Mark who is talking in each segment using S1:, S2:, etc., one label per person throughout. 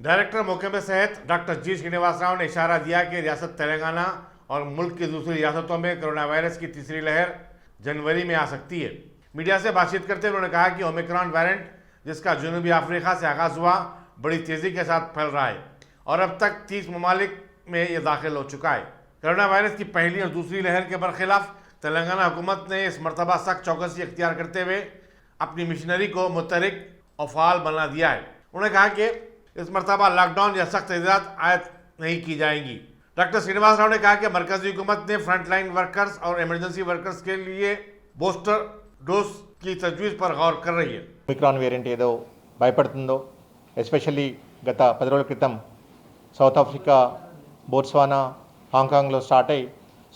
S1: Director महकमे सेहत doctor जी श्रीनिवास राव ने इशारा दिया कि रियासत तेलंगाना और मुल्क की दूसरी रियासतों में कोरोना वायरस की तीसरी लहर जनवरी में आ सकती है। मीडिया से बातचीत करते हुए उन्होंने कहा कि ओमिक्रॉन वेरिएंट जिसका जनूबी अफ्रीका से आगाज हुआ बड़ी तेजी के साथ फैल रहा है और अब तक 30 ममालिक में ये दाखिल हो चुका है। कोरोना वायरस की पहली और दूसरी लहर के बरखिलाफ तेलंगाना हुकूमत ने इस मरतबा सख्त चौकसी इख्तियार करते हुए अपनी मिशनरी को मुतहरिक और फ़ाल बना दिया है। उन्होंने कहा कि इस मरतबा लॉकडाउन या सख्त हिदायत आयद नहीं की जाएंगी। डॉक्टर श्रीनिवास राव ने कहा कि मरकजी हुकूमत ने फ्रंट लाइन वर्कर्स और एमरजेंसी वर्कर्स के लिए बूस्टर डोज की तजवीज़ पर गौर कर रही है।
S2: ఒమిక్రాన్ వేరియంట్ ఏదో భయపడుతుందో, ఎస్పెషల్లీ గత 10 రోజుల క్రితం సౌత్ ఆఫ్రికా, బోట్స్వానా, హాంకాంగ్లో స్టార్ట్ అయ్యి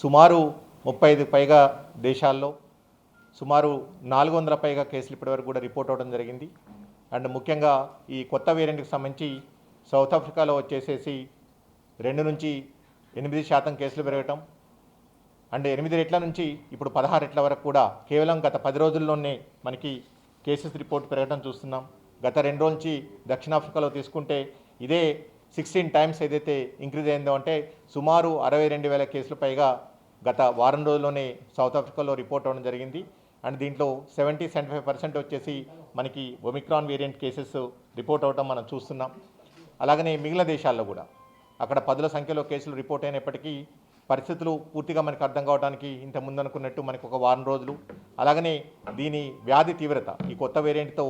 S2: సుమారు 35 పైగా దేశాల్లో సుమారు 400 పైగా కేసులు ఇప్పటివరకు కూడా రిపోర్ట్ అవ్వడం జరిగింది. అండ్ ముఖ్యంగా ఈ కొత్త వేరియంట్కి సంబంధించి సౌత్ ఆఫ్రికాలో వచ్చేసేసి 2 నుంచి 8% కేసులు పెరగటం అండ్ 8 రెట్ల నుంచి ఇప్పుడు 16 రెట్ల వరకు కూడా కేవలం గత 10 రోజుల్లోనే మనకి కేసెస్ రిపోర్ట్ పెరగడం చూస్తున్నాం. గత 2 రోజుల నుంచి దక్షిణాఫ్రికాలో తీసుకుంటే ఇదే 16 టైమ్స్ ఏదైతే ఇంక్రీజ్ అయిందో అంటే సుమారు 62,000 కేసులు పైగా గత వారం రోజుల్లోనే సౌత్ ఆఫ్రికాలో రిపోర్ట్ అవ్వడం జరిగింది. అండ్ దీంట్లో 70-75% వచ్చేసి మనకి ఒమిక్రాన్ వేరియంట్ కేసెస్ రిపోర్ట్ అవ్వడం మనం చూస్తున్నాం. అలాగనే మిగిలిన దేశాల్లో కూడా అక్కడ 10ల సంఖ్యలో కేసులు రిపోర్ట్ అయినప్పటికీ పరిస్థితులు పూర్తిగా మనకు అర్థం కావడానికి ఇంత ముందు అనుకున్నట్టు మనకు ఒక వారం రోజులు, అలాగనే దీని వ్యాధి తీవ్రత ఈ కొత్త వేరియంట్తో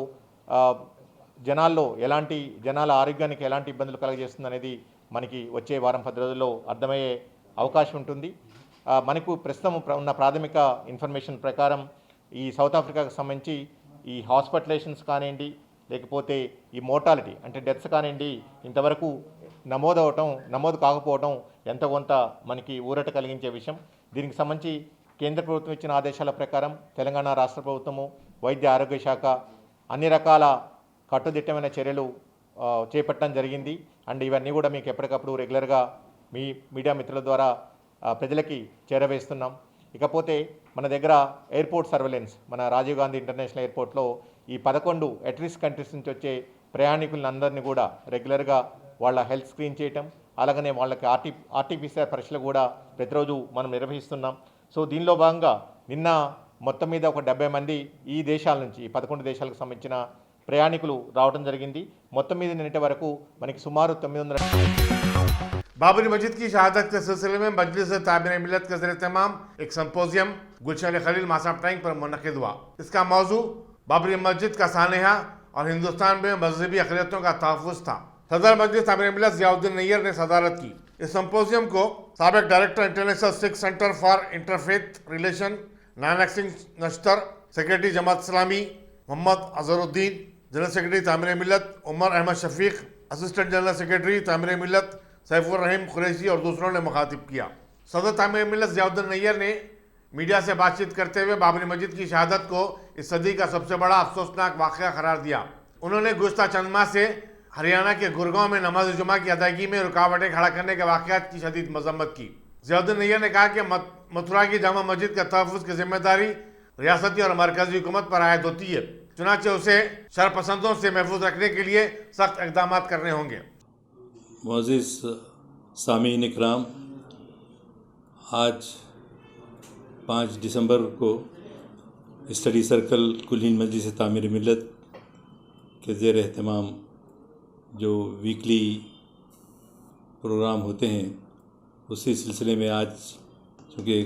S2: జనాల ఆరోగ్యానికి ఎలాంటి ఇబ్బందులు కలగజేస్తుంది అనేది మనకి వచ్చే వారం 10 రోజుల్లో అర్థమయ్యే అవకాశం ఉంటుంది. మనకు ప్రస్తుతం ఉన్న ప్రాథమిక ఇన్ఫర్మేషన్ ప్రకారం ఈ సౌత్ ఆఫ్రికాకు సంబంధించి ఈ హాస్పిటలైజేషన్స్ కానివ్వండి, లేకపోతే ఈ మోర్టాలిటీ అంటే డెత్స్ కానివ్వండి ఇంతవరకు నమోదు కాకపోవడం ఎంత కొంత మనకి ఊరట కలిగించే విషయం. దీనికి సంబంధించి కేంద్ర ప్రభుత్వం ఇచ్చిన ఆదేశాల ప్రకారం తెలంగాణ రాష్ట్ర ప్రభుత్వము, వైద్య ఆరోగ్య శాఖ అన్ని రకాల కట్టుదిట్టమైన చర్యలు చేపట్టడం జరిగింది. అండ్ ఇవన్నీ కూడా మీకు ఎప్పటికప్పుడు రెగ్యులర్గా మీ మీడియా మిత్రుల ద్వారా ప్రజలకి చేరవేస్తున్నాం. ఇకపోతే మన దగ్గర ఎయిర్పోర్ట్ సర్వేలెన్స్, మన రాజీవ్ గాంధీ ఇంటర్నేషనల్ ఎయిర్పోర్ట్లో ఈ 11 అట్ రిస్క్ కంట్రీస్ నుంచి వచ్చే ప్రయాణికులందరినీ కూడా రెగ్యులర్గా వాళ్ళ హెల్త్ స్క్రీన్ చేయటం, అలాగనే వాళ్ళకి ఆర్టీపీసీఆర్ పరీక్షలు కూడా ప్రతిరోజు మనం నిర్వహిస్తున్నాం. సో దీనిలో భాగంగా నిన్న మొత్తం మీద ఒక 70 మంది ఈ దేశాల నుంచి, ఈ 11 దేశాలకు సంబంధించిన ప్రయాణికులు రావడం జరిగింది. మొత్తం మీద నిన్నటి వరకు మనకి సుమారు 900
S1: बाबरी मस्जिद की शहादत के सिलसिले में मजलिस तामीर मिल्लत के ज़ेर-ए-तमाम एक सिम्पोजियम गुलशन खलील मासाब टैंक पर मुनक़िद हुआ। इसका मौजू बाबरी मस्जिद का सानहा और हिंदुस्तान में मजहबी अक़लियतों का तहफ़्फ़ुज़ था। सदर मजलिस तामीर मिल्लत ज़ियाउद्दीन नैयर ने सदारत की। इस सिम्पोजियम को साबिक़ director international Sikh centre for interfaith relation Nanak Singh Nashtar, secretary Jamaat Islami Mohammed Azharuddin, general secretary Tameer Millat Umar Ahmed Shafiq, assistant general secretary Tameer Millat Saifur रहीम कुरैशी और दूसरों ने मुखातिब किया। सदर तामीर मिल्लत ज़ियाउद्दीन नैयर ने मीडिया से बातचीत करते हुए बाबरी मस्जिद की शहादत को इस सदी का सबसे बड़ा अफसोसनाक वाक़या करार दिया। उन्होंने गुज़श्ता चंद माह से हरियाणा के गुड़गांव में नमाज जुमा की अदायगी में रुकावटें खड़ा करने के वाक़यात की शदीद मजम्मत की। ज़ियाउद्दीन नैयर ने कहा कि मथुरा की जामा मस्जिद का तहफ़्फ़ुज़ की जिम्मेदारी रियासती और मरकज़ी हुकूमत पर आयद होती है, चुनांचे उसे शरपसंदों से महफूज रखने के लिए सख्त इक़दाम करने होंगे।
S3: मुअज़्ज़िज़ सामीन इकराम, आज 5 दिसंबर को स्टडी सर्कल कुलीन मजलिस तामीर मिल्लत के ज़ेर एहतमाम जो वीकली प्रोग्राम होते हैं उसी सिलसिले में आज चूँकि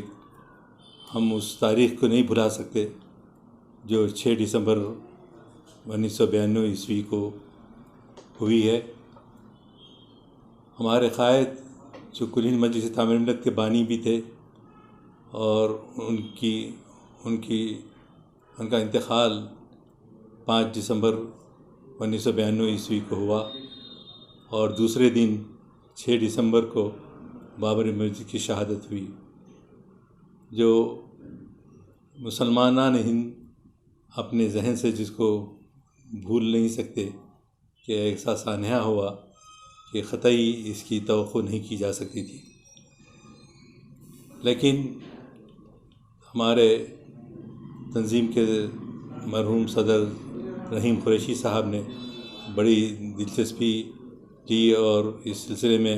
S3: हम उस तारीख़ को नहीं भुला सकते जो 6 दिसंबर 1992 ईस्वी को हुई है। हमारे क़ायद जो कुलीन मजलिस तामीर मिल्लत के बानी भी थे और उनका इंतकाल 5 दिसंबर 1992 ईस्वी को हुआ और दूसरे दिन 6 दिसंबर को बाबरी मस्जिद की शहादत हुई। जो मुसलमानान हिंद अपने जहन से जिसको भूल नहीं सकते कि ऐसा सानहा हुआ कि ख़तई इसकी तवक्को नहीं की जा सकती थी। लेकिन हमारे तंजीम के मरहूम सदर रहीम कुरैशी साहब ने बड़ी दिलचस्पी की और इस सिलसिले में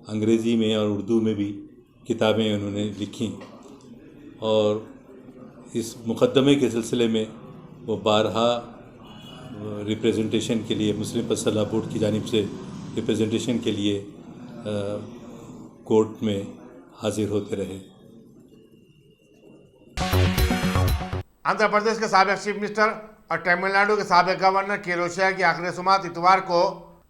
S3: अंग्रेज़ी में और उर्दू में भी किताबें उन्होंने लिखी और इस मुकदमे के सिलसिले में वो बारहा रिप्रेजेंटेशन के लिए मुस्लिम फैसला बोर्ड की जानिब से रिप्रेजेंटेशन के लिए कोर्ट में हाजिर होते रहे।
S1: आंध्र प्रदेश के साबिक चीफ मिनिस्टर और तमिलनाडु के साबिक गवर्नर के रोशिया की आखिरी सुमात इतवार को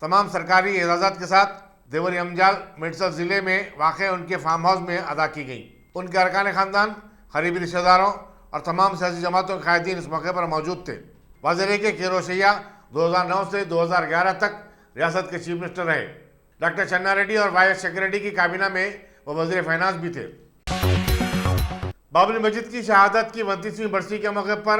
S1: तमाम सरकारी एजाज़त के साथ देवरी अमजाल मेडसल ज़िले में वाक़ उनके फार्म हाउस में अदा की गई। उनके अरकान ख़ानदान, करीबी रिश्तेदारों और तमाम सियासी जमातों के कायदीन इस मौके पर मौजूद थे। वाज़ेह के केरोशिया 2009 से 2011 तक रियासत के चीफ मिनिस्टर रहे। डॉक्टर चन्ना रेड्डी और वाई एस शेखर रेड्डी की काबीना में वो वज़ीर फाइनेंस भी थे। बाबरी मस्जिद की शहादत की 29वीं बरसी के मौके पर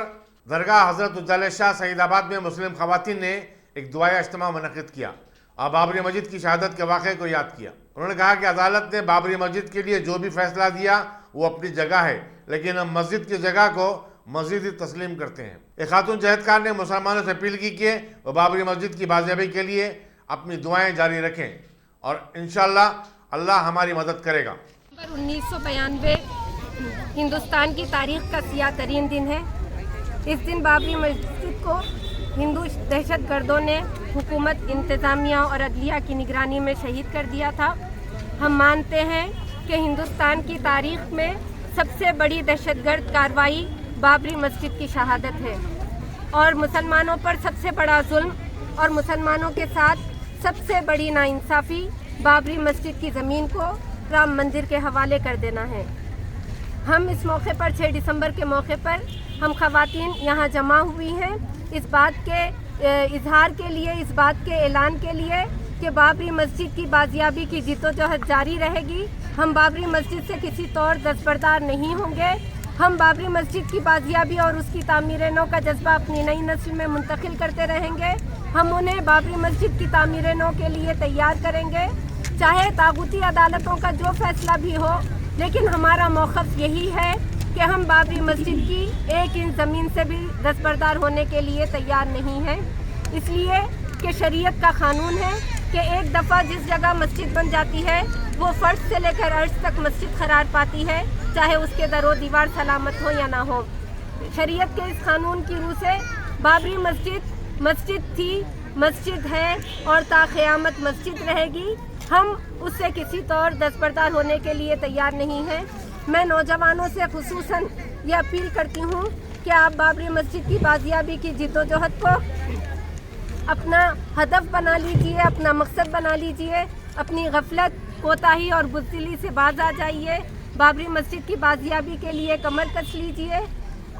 S1: दरगाह हज़रत उज्जाल शाह सईदाबाद में मुस्लिम ख़वातीन ने एक दुआया इज्तिमा मुनक़िद किया और बाबरी मस्जिद की शहादत के वाक़े को याद किया। उन्होंने कहा कि अदालत ने बाबरी मस्जिद के लिए जो भी फैसला दिया वो अपनी जगह है, लेकिन हम मस्जिद की जगह को मस्जिद ही तस्लीम करते हैं। एक खातून जहदकार ने मुसलमानों से अपील की कि वो बाबरी मस्जिद की बाजियाबी के लिए अपनी दुआएं जारी रखें और इंशाअल्लाह अल्लाह हमारी मदद करेगा।
S4: 1992 हिंदुस्तान की तारीख का सियाह तरीन दिन है। इस दिन बाबरी मस्जिद को हिंदू दहशतगर्दों ने हुकूमत, इंतज़ामिया और अदलिया की निगरानी में शहीद कर दिया था। हम मानते हैं कि हिंदुस्तान की तारीख में सबसे बड़ी दहशतगर्द कार्रवाई बाबरी मस्जिद की शहादत है और मुसलमानों पर सबसे बड़ा जुल्म और मुसलमानों के साथ सबसे बड़ी नाइंसाफ़ी बाबरी मस्जिद की ज़मीन को राम मंदिर के हवाले कर देना है। हम इस मौके पर 6 दिसंबर के मौके पर हम ख़वातीन यहाँ जमा हुई हैं इस बात के इजहार के लिए, इस बात के ऐलान के लिए कि बाबरी मस्जिद की बाजियाबी की जिद्दोजहद जारी रहेगी। हम बाबरी मस्जिद से किसी तौर दस्तबरदार नहीं होंगे। हम बाबरी मस्जिद की बाजियाबी और उसकी तामीर नौ का जज्बा अपनी नई नस्ल में मुंतकिल करते रहेंगे। हम उन्हें बाबरी मस्जिद की तामीर नौ के लिए तैयार करेंगे, चाहे तागूती अदालतों का जो फैसला भी हो। लेकिन हमारा मौक़िफ़ यही है कि हम बाबरी मस्जिद की 1 इंच ज़मीन से भी दस्तबरदार होने के लिए तैयार नहीं हैं, इसलिए कि शरीयत का कानून है कि एक दफ़ा जिस जगह मस्जिद बन जाती है वो फ़र्श से लेकर अर्श तक मस्जिद करार पाती है, चाहे उसके दरो दीवार सलामत हो या ना हो। शरीयत के इस कानून की रूह से बाबरी मस्जिद मस्जिद थी, मस्जिद है और ता क़यामत मस्जिद रहेगी। हम उससे किसी तौर दस्तबरदार होने के लिए तैयार नहीं हैं। मैं नौजवानों से खुसूसन ये अपील करती हूँ कि आप बाबरी मस्जिद की बाजियाबी की जिद्दोजहद को अपना हदफ बना लीजिए, अपना मकसद बना लीजिए, अपनी गफलत, कोताही और बुज़दिली से बाज आ जाइए। बाबरी मस्जिद की बाजियाबी के लिए कमर कस लीजिए।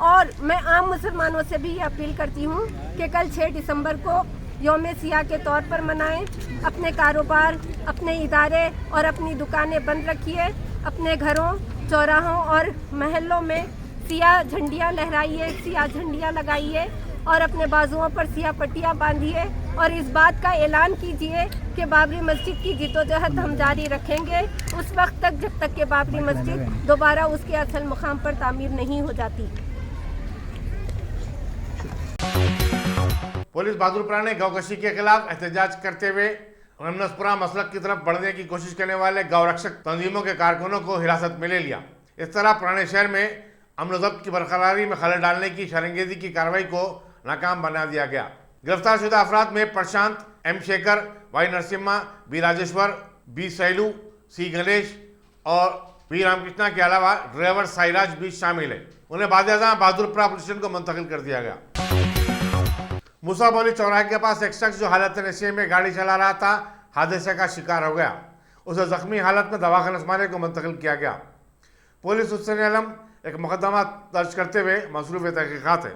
S4: और मैं आम मुसलमानों से भी ये अपील करती हूँ कि कल 6 दिसंबर को यौम सियाह के तौर पर मनाएं। अपने कारोबार, अपने इदारे और अपनी दुकानें बंद रखिए। अपने घरों, चौराहों और महल्लों में सियाह झंडियाँ लहराइए, सियाह झंडियाँ लगाइए और अपने बाजुओं पर सियाह पट्टियाँ बांधिए और इस बात का ऐलान कीजिए कि बाबरी मस्जिद की जिद्दोजहद हम जारी रखेंगे उस वक्त तक जब तक कि बाबरी मस्जिद दोबारा उसके असल मुकाम पर तामीर नहीं हो जाती।
S1: पुलिस बहादुरपुरा ने गौकशी के खिलाफ एहतजाज करते हुए रमनसपुरा मसलक की तरफ बढ़ने की कोशिश करने वाले गौ रक्षक तंजीमों के कारकुनों को हिरासत में ले लिया। इस तरह पुराने शहर में अमन ज़ब्त की बरकरारी में खलल डालने की शरंगेजी की कार्रवाई को नाकाम बना दिया गया। गिरफ्तार शुदा अफराद में Prashant, M Shekhar, Y Narasimha, B Rajeshwar, B Sailu, C Ganesh और बी रामकृष्णा के अलावा ड्राइवर साईराज भी शामिल है। उन्हें बादशाह बहादुरपुरा पुलिस स्टेशन को मुंतकिल कर दिया गया। मूसा बोली चौराहे के पास एक शख्स जो हालत नशे में गाड़ी चला रहा था हादसे का शिकार हो गया। उसे जख्मी हालत में दवाखाना उस्मानिया को मुंतकिल किया गया। पुलिस हुसैन आलम एक मुकदमा दर्ज करते हुए मसरूफ़ तहकीक़ात है।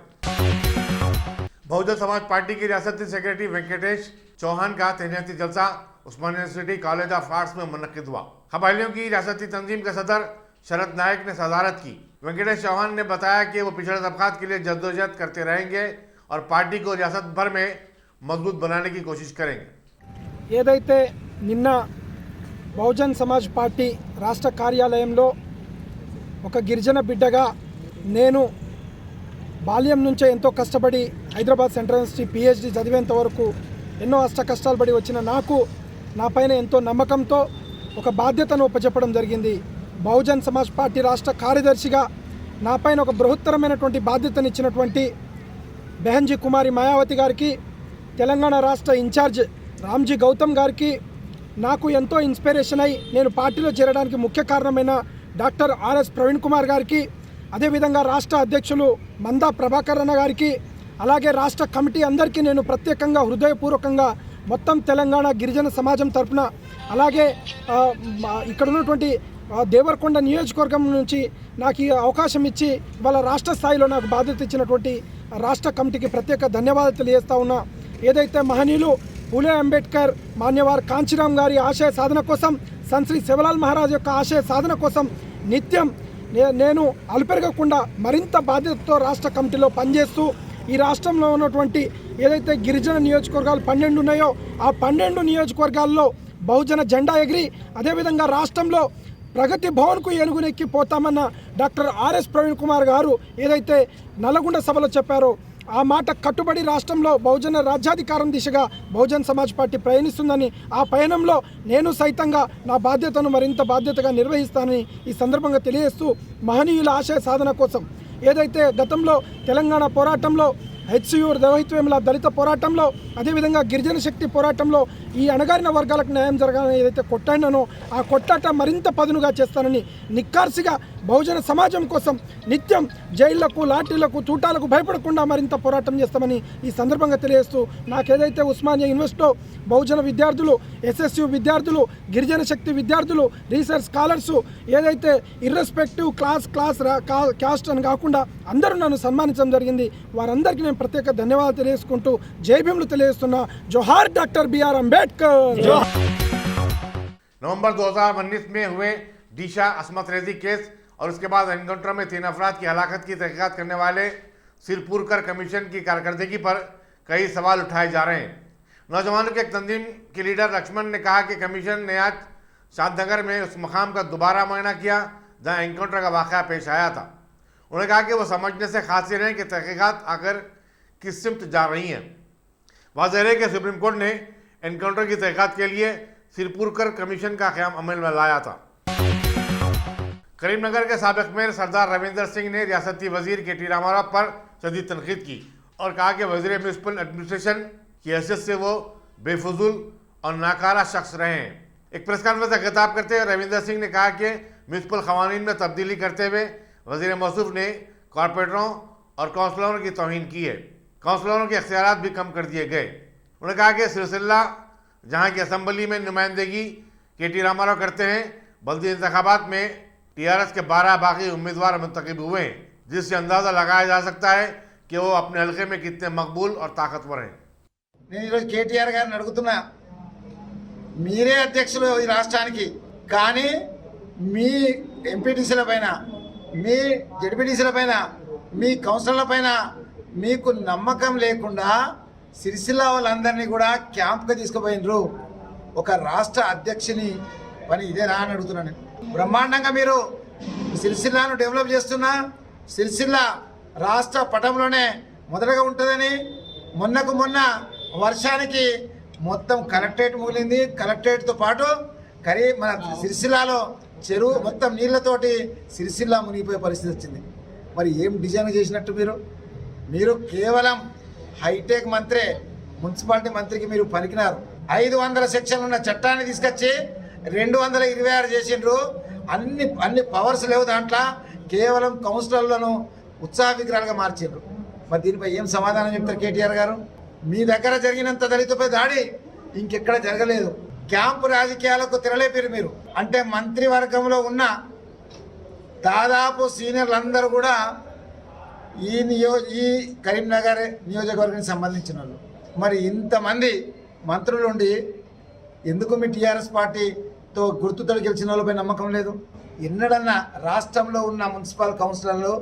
S1: बहुजन समाज पार्टी की रियासती सेक्रेटरी वेंकटेश चौहान का तहनीती जलसा उस्मानिया यूनिवर्सिटी कॉलेज ऑफ आर्ट्स में मुनक्किद हुआ। कबायलियों की रियासती तंजीम के सदर शरद नायक ने सदारत की। वेंकटेश चौहान ने बताया कि वो पिछड़े तबकात के लिए जद्दोजहद करते रहेंगे और पार्टी को रियासत भर में मजबूत बनाने की कोशिश करेंगे।
S5: ఏదైతే నిన్న బహుజన్ సమాజ్ పార్టీ రాష్ట్ర కార్యాలయంలో ఒక గిరిజన బిడ్డగా నేను బాల్యం నుంచే ఎంతో కష్టపడి హైదరాబాద్ సెంట్రల్ యూనివర్సిటీ పిహెచ్డి చదివేంత వరకు ఎన్నో అష్ట కష్టాలు పడి వచ్చిన నాకు నా పైన ఎంతో నమ్మకంతో ఒక బాధ్యతను ఒప్పచెప్పడం జరిగింది. బహుజన్ సమాజ్ పార్టీ రాష్ట్ర కార్యదర్శిగా నా పైన ఒక బృహత్తరమైనటువంటి బాధ్యతనిచ్చినటువంటి బెహన్జీ కుమారి మాయావతి గారికి, తెలంగాణ రాష్ట్ర ఇన్ఛార్జ్ రామ్జీ గౌతమ్ గారికి, నాకు ఎంతో ఇన్స్పిరేషన్ అయి నేను పార్టీలో చేరడానికి ముఖ్య కారణమైన డాక్టర్ ఆర్ఎస్ ప్రవీణ్ కుమార్ గారికి, అదేవిధంగా రాష్ట్ర అధ్యక్షులు మందా ప్రభాకర్ అన్న గారికి, అలాగే రాష్ట్ర కమిటీ అందరికీ నేను ప్రత్యేకంగా హృదయపూర్వకంగా మొత్తం తెలంగాణ గిరిజన సమాజం తరఫున, అలాగే ఇక్కడ ఉన్నటువంటి దేవరకొండ నియోజకవర్గం నుంచి నాకు ఈ అవకాశం ఇచ్చి వాళ్ళ రాష్ట్ర స్థాయిలో నాకు బాధ్యత ఇచ్చినటువంటి రాష్ట్ర కమిటీకి ప్రత్యేక ధన్యవాదాలు తెలియజేస్తా ఉన్నా. ఏదైతే మహనీయులు పూలే అంబేద్కర్, మాన్యవార్ కాంచీరామ్ గారి ఆశయ సాధన కోసం, సంశ్రీ శివలాల్ మహారాజ్ యొక్క ఆశయ సాధన కోసం నిత్యం నేను అలుపెరగకుండా మరింత బాధ్యతతో రాష్ట్ర కమిటీలో పనిచేస్తూ ఈ రాష్ట్రంలో ఉన్నటువంటి ఏదైతే గిరిజన నియోజకవర్గాలు 12 ఉన్నాయో ఆ 12 నియోజకవర్గాల్లో బహుజన జెండా ఎగిరి, అదేవిధంగా రాష్ట్రంలో ప్రగతి భవన్కు ఏనుగునెక్కి పోతామన్న డాక్టర్ ఆర్ఎస్ ప్రవీణ్ కుమార్ గారు ఏదైతే నల్లగొండ సభలో చెప్పారో ఆ మాట కట్టుబడి రాష్ట్రంలో బహుజన రాజ్యాధికారం దిశగా బహుజన్ సమాజ్ పార్టీ ప్రయాణిస్తుందని, ఆ పయనంలో నేను సైతంగా నా బాధ్యతను మరింత బాధ్యతగా నిర్వహిస్తానని ఈ సందర్భంగా తెలియజేస్తూ, మహనీయుల ఆశయ సాధన కోసం ఏదైతే గతంలో తెలంగాణ పోరాటంలో హెచ్సియూర్ దళిత దళిత పోరాటంలో, అదేవిధంగా గిరిజన శక్తి పోరాటంలో ఈ అణగారిన వర్గాలకు న్యాయం జరగాలని ఏదైతే కొట్టాడినానో ఆ కొట్టాట మరింత పదునుగా చేస్తానని, నిక్కార్సిగా బహుజన సమాజం కోసం నిత్యం జైళ్లకు, లాఠీలకు, తూటాలకు భయపడకుండా మరింత పోరాటం చేస్తామని ఈ సందర్భంగా తెలియజేస్తూ, నాకేదైతే ఉస్మానియా యూనివర్సిటీలో బహుజన విద్యార్థులు, ఎస్ఎస్యు విద్యార్థులు, గిరిజన శక్తి విద్యార్థులు, రీసెర్చ్ స్కాలర్సు ఏదైతే ఇర్రెస్పెక్టివ్ క్యాస్ట్ అని కాకుండా అందరూ నన్ను సన్మానించడం జరిగింది. వారందరికీ నేను ప్రత్యేక ధన్యవాదాలు తెలియజేసుకుంటూ జై భీములు తెలియజేస్తున్నా. జోహార్ డాక్టర్ బిఆర్ అంబేద్కర్.
S1: नवंबर 2019 में हुए डीशा असमत रेजी केस और उसके बाद एनकाउंटर में 3 अफराद की हलाकत की तहकीकात करने वाले सिरपुरकर कमीशन की कारकर्दगी पर कई सवाल उठाए जा रहे हैं। नौजवानों के एक तंजीम के लीडर लक्ष्मण ने कहा कि कमीशन ने आज शादनगर में उस मकाम का दोबारा मुआयना किया जहां एनकाउंटर का वाक़या पेश आया था। उन्होंने कहा कि वो समझने से खासिर हैं कि तहकीकात आकर किस सिमत जा रही हैं। वाज़ेह है कि सुप्रीम कोर्ट ने एनकाउंटर की तहकीकात के लिए सिरपुरकर कमीशन का क़याम अमल में लाया था। करीमनगर के साबिक़ मेयर सरदार रविंदर सिंह ने रियासती वजीर के.टी. रामाराव पर शदीद तनकीद की और कहा कि वजीर म्यूनसिपल एडमिनिस्ट्रेशन की हैसियत से वो बेफजूल और नाकारा शख्स रहे हैं। एक प्रेस कॉन्फ्रेंस से खिताब करते हुए रविंदर सिंह ने कहा कि म्यूनसिपल क़वानीन में तब्दीली करते हुए वजीर मौसूफ ने कॉरपोरेटरों और काउंसलरों की तौहीन की है। काउंसलरों के इख्तियारात भी कम कर दिए गए। उन्होंने कहा कि सिलसिला जहां की असम्बली में नुमाइंदगी के.टी. रामाराव करते हैं, बल्दी इंतखाबात में टीआरएस के 12 बाकी उम्मीदवार मुंतखब हुए हैं, जिससे अंदाज़ा लगाया जा सकता है कि वो अपने हल्के में कितने मकबूल और ताकतवर हैं।
S6: నేను ఈరోజు కేటీఆర్ గారిని అడుగుతున్నా, మీరే అధ్యక్షులు ఈ రాష్ట్రానికి, కానీ మీ ఎంపీటీసీల పైన, మీ జడ్పీటీసీల పైన, మీ కౌన్సిలర్ల పైన మీకు నమ్మకం లేకుండా సిరిసిల్ల వాళ్ళందరినీ కూడా క్యాంప్కి తీసుకుపోయినరు. ఒక రాష్ట్ర అధ్యక్షుని పని ఇదేనా అని అడుగుతున్నాను. బ్రహ్మాండంగా మీరు సిరిసిల్లాను డెవలప్ చేస్తున్నా, సిరిసిల్ల రాష్ట్ర పటంలోనే మొదటగా ఉంటుందని, మొన్న వర్షానికి మొత్తం కలెక్టరేట్ ముగిలింది. కలెక్టరేట్తో పాటు మన సిరిసిల్లాలో చెరువు మొత్తం నీళ్లతోటి సిరిసిల్ల మునిగిపోయే పరిస్థితి వచ్చింది. మరి ఏం డిజైన్ చేసినట్టు మీరు కేవలం హైటెక్ మంత్రే, మున్సిపాలిటీ మంత్రికి మీరు పలికినారు. 500 సెక్షన్లు ఉన్న చట్టాన్ని తీసుకొచ్చి 226 చేసిండ్రు. అన్ని పవర్స్ లేవు దాంట్లో, కేవలం కౌన్సిలర్లను ఉత్సాహ విగ్రహాలుగా మార్చిండ్రు. మరి దీనిపై ఏం సమాధానం చెప్తారు కేటీఆర్ గారు? మీ దగ్గర జరిగినంత దళితుపై దాడి ఇంకెక్కడ జరగలేదు. క్యాంపు రాజకీయాలకు తెరలేపారు మీరు. అంటే మంత్రివర్గంలో ఉన్న దాదాపు సీనియర్లందరూ కూడా ఈ కరీంనగర్ నియోజకవర్గానికి సంబంధించిన వాళ్ళు. మరి ఇంతమంది మంత్రులు ఉండి ఎందుకు మీ టీఆర్ఎస్ పార్టీతో గుర్తుతో గెలిచిన వాళ్ళపై నమ్మకం లేదు? ఎన్నడన్నా రాష్ట్రంలో ఉన్న మున్సిపల్ కౌన్సిలర్లు,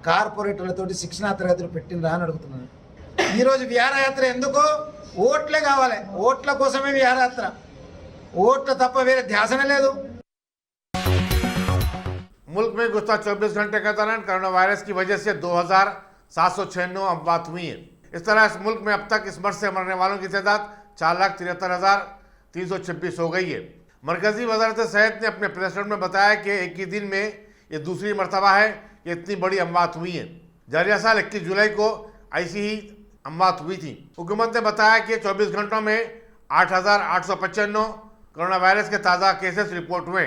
S6: కార్పొరేటర్లతోటి శిక్షణా తరగతులు పెట్టిందా అని అడుగుతున్నాను. ఈరోజు విహారయాత్ర ఎందుకు? ఓట్లే కావాలి, ఓట్ల కోసమే విహారయాత్ర, ఓట్ల తప్ప వేరే ధ్యాసనే లేదు.
S1: मुल्क में गुज़श्ता 24 घंटे के दौरान कोरोना वायरस की वजह से 2796 अमवात हुई हैं। इस तरह इस मुल्क में अब तक इस मर्ज से मरने वालों की तादाद 4,73,000 326 हो गई है। मरकजी वजारत सेहत ने अपने प्रेस नोट में बताया कि एक ही दिन में ये दूसरी मरतबा है कि इतनी बड़ी अमवात हुई हैं। जारिया साल 21 जुलाई को ऐसी ही अमवात हुई थी। हुकूमत ने बताया कि 24 घंटों में 8,895 कोरोना वायरस के ताज़ा केसेस रिपोर्ट हुए।